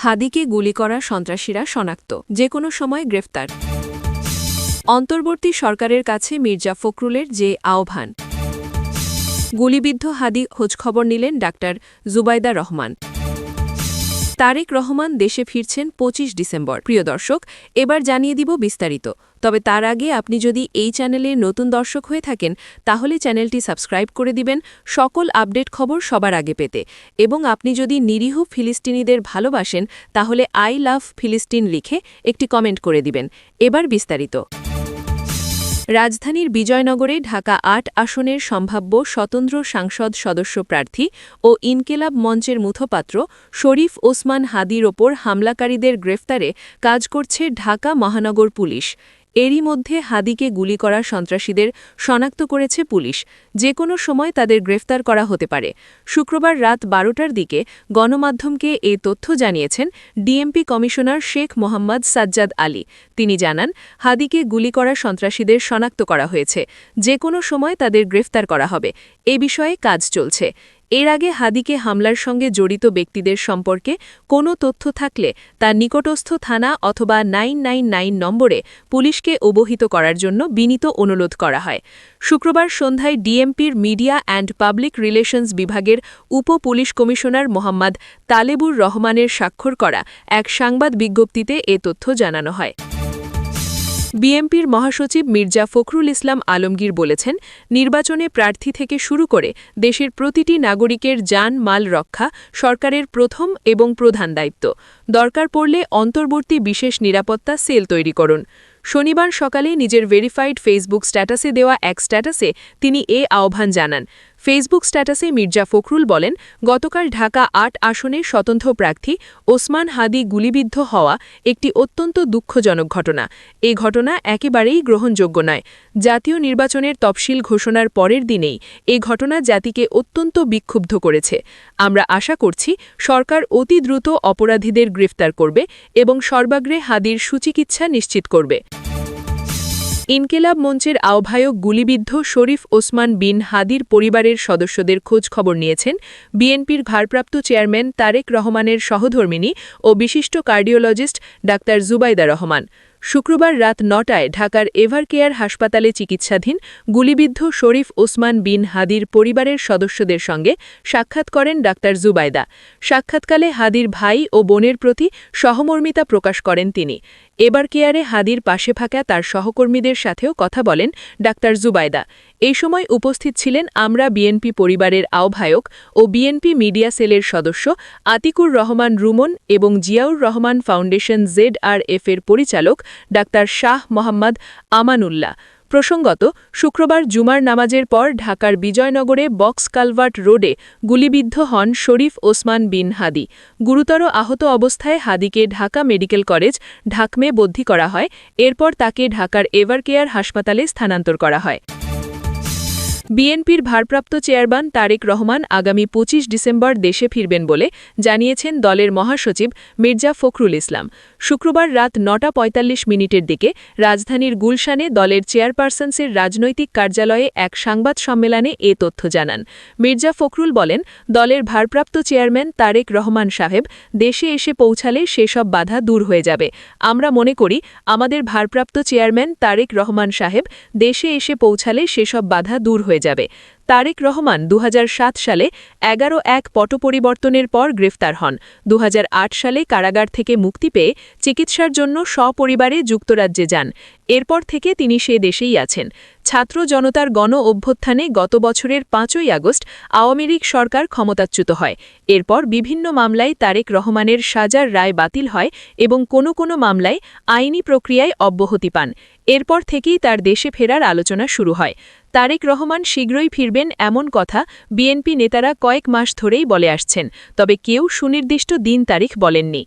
হাদিকে গুলি করা সন্ত্রাসীরা শনাক্ত, যে কোনো সময় গ্রেফতার। অন্তর্বর্তী সরকারের কাছে মির্জা ফখরুলের যে আহ্বান। গুলিবিদ্ধ হাদি খোঁজখবর নিলেন ডাক্তার জুবাইদা রহমান। তারেক রহমান দেশে ফিরছেন ২৫ ডিসেম্বর। প্রিয় দর্শক, এবার জানিয়ে দিব বিস্তারিত। তবে তার আগে আপনি যদি এই চ্যানেলে নতুন দর্শক হয়ে থাকেন তাহলে চ্যানেলটি সাবস্ক্রাইব করে দিবেন সকল আপডেট খবর সবার আগে পেতে। এবং আপনি যদি নিরীহ ফিলিস্তিনিদের ভালোবাসেন তাহলে আই লাভ ফিলিস্তিন লিখে একটি কমেন্ট করে দিবেন। এবার বিস্তারিত। রাজধানীর বিজয়নগরে ঢাকা ৮ আসনের সম্ভাব্য স্বতন্ত্র সংসদ সদস্য প্রার্থী ও ইনকিলাব মঞ্চের মুখপাত্র শরীফ ওসমান হাদির ওপর হামলাকারীদের গ্রেফতারে কাজ করছে ঢাকা মহানগর পুলিশ। এরই মধ্যে হাদিকে গুলি করা সন্ত্রাসীদের শনাক্ত করেছে পুলিশ। যে কোনো সময় তাদের গ্রেফতার করা হতে পারে। শুক্রবার রাত ১২টার দিকে গণমাধ্যমকে এ তথ্য জানিয়েছেন ডিএমপি কমিশনার শেখ মোহাম্মদ সাজ্জাদ আলী। তিনি জানান, হাদিকে গুলি করা সন্ত্রাসীদের শনাক্ত করা হয়েছে। যে কোনো সময় তাদের গ্রেফতার করা হবে। এ বিষয়ে কাজ চলছে। এর আগে হাদিকে হামলার সঙ্গে জড়িত ব্যক্তিদের সম্পর্কে কোনো তথ্য থাকলে তা নিকটস্থ থানা অথবা ৯৯৯ নম্বরে পুলিশকে অবহিত করার জন্য বিনীত অনুরোধ করা হয়। শুক্রবার সন্ধ্যায় ডিএমপির মিডিয়া অ্যান্ড পাবলিক রিলেশনস বিভাগের উপ পুলিশ কমিশনার মোহাম্মদ তালেবুর রহমানের স্বাক্ষর করা এক সংবাদ বিজ্ঞপ্তিতে এ তথ্য জানানো হয়। বিএনপির মহাসচিব মির্জা ফখরুল ইসলাম আলমগীর বলেছেন, নির্বাচনে প্রার্থী থেকে শুরু করে দেশের প্রতিটি নাগরিকের জান মাল রক্ষা সরকারের প্রথম এবং প্রধান দায়িত্ব। দরকার পড়লে অন্তর্বর্তী বিশেষ নিরাপত্তা সেল তৈরি করুন। শনিবার সকালে নিজের ভেরিফাইড ফেসবুক স্ট্যাটাসে দেওয়া এক স্ট্যাটাসে তিনি এ আহ্বান জানান। ফেসবুক স্ট্যাটাসে মির্জা ফখরুল বলেন, গতকাল ঢাকা ৮ আসনে স্বতন্ত্র প্রার্থী ওসমান হাদি গুলিবিদ্ধ হওয়া একটি অত্যন্ত দুঃখজনক ঘটনা। এই ঘটনা একেবারেই গ্রহণযোগ্য নয়। জাতীয় নির্বাচনের তফসিল ঘোষণার পরের দিনেই এই ঘটনা জাতিকে অত্যন্ত বিক্ষুব্ধ করেছে। আমরা আশা করছি সরকার অতি দ্রুত অপরাধীদের গ্রেফতার করবে এবং সর্বাগ্রে হাদির সুচিকিৎসা নিশ্চিত করবে। ইনকিলাব মঞ্চের আহ্বায়ক গুলিবিদ্ধ শরীফ ওসমান বিন হাদির পরিবারের সদস্যদের খোঁজ খবর নিয়েছেন বিএনপির ভারপ্রাপ্ত চেয়ারম্যান তারেক রহমানের সহধর্মিণী ও বিশিষ্ট কার্ডিওলজিস্ট ডাক্তার জুবাইদা রহমান। শুক্রবার রাত ৯টায় ঢাকার এভারকেয়ার হাসপাতালে চিকিৎসাধীন গুলিবিদ্ধ শরীফ ওসমান বিন হাদির পরিবারের সদস্যদের সঙ্গে সাক্ষাৎ করেন ডাক্তার জুবাইদা। সাক্ষাৎকালে হাদির ভাই ও বোনের প্রতি সহমর্মিতা প্রকাশ করেন তিনি। এভারকেয়ারে হাদির পাশে থাকা তার সহকর্মীদের সাথেও কথা বলেন ডাক্তার জুবাইদা। এই সময় উপস্থিত ছিলেন আমরা বিএনপি পরিবারের আহ্বায়ক ও বিএনপি মিডিয়া সেলের সদস্য আতিকুর রহমান রুমন এবং জিয়াউর রহমান ফাউন্ডেশন ZRF এর পরিচালক ডাক্তার শাহ মোহাম্মদ আমানুল্লাহ। প্রসঙ্গত, শুক্রবার জুমার নামাজের পর ঢাকার বিজয়নগরে বক্স কালভার্ট রোডে গুলিবিদ্ধ হন শরীফ ওসমান বিন হাদি। গুরুতর আহত অবস্থায় হাদিকে ঢাকা মেডিকেল কলেজ ঢাকমে বদলি করা হয়। এরপর তাকে ঢাকার এভারকেয়ার হাসপাতালে স্থানান্তর করা হয়। বিএনপির ভারপ্রাপ্ত চেয়ারম্যান তারেক রহমান আগামী ২৫ ডিসেম্বর দেশে ফিরবেন বলে জানিয়েছেন দলের মহাসচিব মির্জা ফখরুল ইসলাম। শুক্রবার রাত ৯টা৪৫ দিকে রাজধানীর গুলশানে দলের চেয়ারপারসনের রাজনৈতিক কার্যালয়ে এক সংবাদ সম্মেলনে এ তথ্য জানান। মির্জা ফখরুল বলেন, দলের ভারপ্রাপ্ত চেয়ারম্যান তারেক রহমান সাহেব দেশে এসে পৌঁছালে সেসব বাধা দূর হয়ে যাবে। আমরা মনে করি আমাদের ভারপ্রাপ্ত চেয়ারম্যান তারেক রহমান সাহেব দেশে এসে পৌঁছালে সেসব বাধা দূর হয়ে যাবে। তারেক রহমান ২০০৭ সালে ১১/১ পটপরিবর্তনের পর গ্রেফতার হন। ২০০৮ সালে কারাগার থেকে মুক্তি পেয়ে চিকিৎসার জন্য সপরিবারে যুক্তরাজ্যে যান। এরপর থেকে তিনি সে দেশেই আছেন। ছাত্র জনতার গণ অভ্যুত্থানে গত বছরের ৫ই আগস্ট আওয়ামী লীগ সরকার ক্ষমতাচ্যুত হয়। এরপর বিভিন্ন মামলায় তারেক রহমানের সাজার রায় বাতিল হয় এবং কোনো কোনো মামলায় আইনি প্রক্রিয়ায় অব্যাহতি পান। এরপর থেকেই তার দেশে ফেরার আলোচনা শুরু হয়। তারেক রহমান শীঘ্রই ফিরবেন এমন কথা বিএনপি নেতারা কয়েক মাস ধরেই বলে আসছেন, তবে কেউ সুনির্দিষ্ট দিন তারিখ বলেননি।